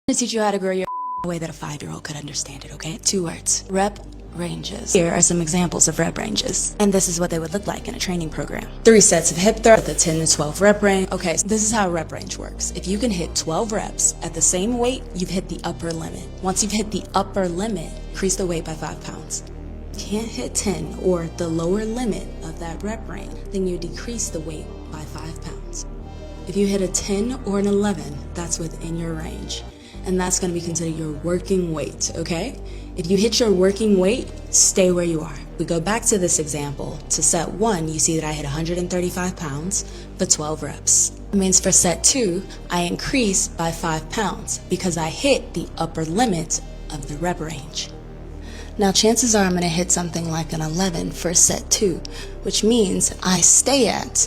I'm gonna teach you how to grow your a way that a 5-year-old could understand it, okay? 2 words. Rep ranges. Here are some examples of rep ranges. And this is what they would look like in a training program. 3 sets of hip thrust at the 10 to 12 rep range. Okay, so this is how a rep range works. If you can hit 12 reps at the same weight, you've hit the upper limit. Once you've hit the upper limit, increase the weight by 5 pounds. Can't hit 10 or the lower limit of that rep range, then you decrease the weight by 5 pounds. If you hit a 10 or an 11, that's within your range. And that's going to be considered your working weight, okay? If you hit your working weight, stay where you are. We go back to this example. To set 1, you see that I hit 135 pounds for 12 reps. It means for set 2, I increase by 5 pounds because I hit the upper limit of the rep range. Now chances are I'm going to hit something like an 11 for set 2, which means I stay at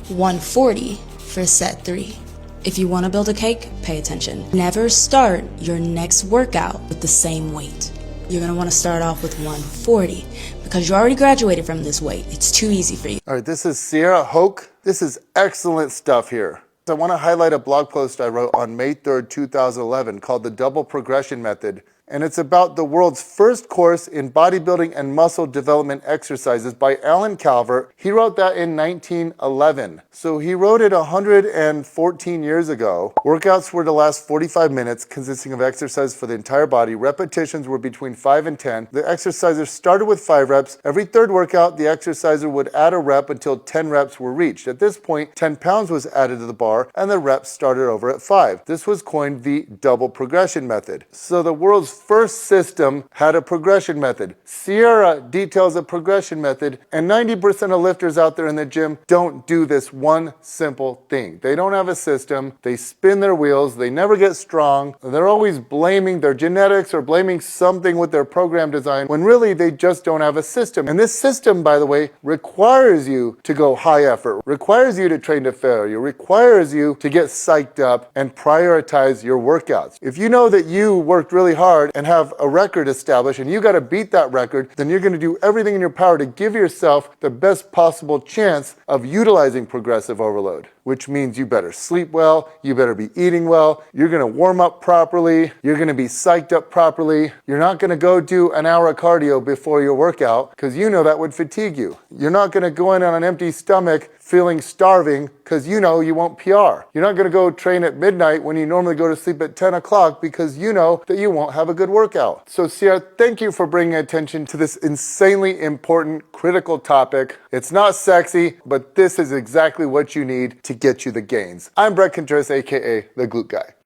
140 for set 3. If you want to build a cake, pay attention. Never start your next workout with the same weight. You're going to want to start off with 140 because you already graduated from this weight. It's too easy for you. All right, this is Sierra Hoke. This is excellent stuff here. I want to highlight a blog post I wrote on May 3rd, 2011 called The Double Progression Method. And it's about the world's first course in bodybuilding and muscle development exercises by Alan Calvert. He wrote that in 1911. So he wrote it 114 years ago. Workouts were to last 45 minutes, consisting of exercise for the entire body. Repetitions were between 5 and 10. The exerciser started with 5 reps. Every third workout, the exerciser would add a rep until 10 reps were reached. At this point, 10 pounds was added to the bar, and the reps started over at 5. This was coined the double progression method. So the world's first system had a progression method. Sierra details a progression method, and 90% of lifters out there in the gym don't do this one simple thing. They don't have a system, they spin their wheels, they never get strong, they're always blaming their genetics or blaming something with their program design when really they just don't have a system. And this system, by the way, requires you to go high effort, requires you to train to failure, requires you to get psyched up and prioritize your workouts. If you know that you worked really hard and have a record established and you got to beat that record, then you're going to do everything in your power to give yourself the best possible chance of utilizing progressive overload, which means you better sleep well, you better be eating well, you're going to warm up properly, you're going to be psyched up properly, you're not going to go do an hour of cardio before your workout because you know that would fatigue you. You're not going to go in on an empty stomach feeling starving because you know you won't PR. You're not going to go train at midnight when you normally go to sleep at 10 o'clock because you know that you won't have a good workout. So Sierra, thank you for bringing attention to this insanely important, critical topic. It's not sexy, but this is exactly what you need to get you the gains. I'm Bret Contreras, aka the Glute Guy.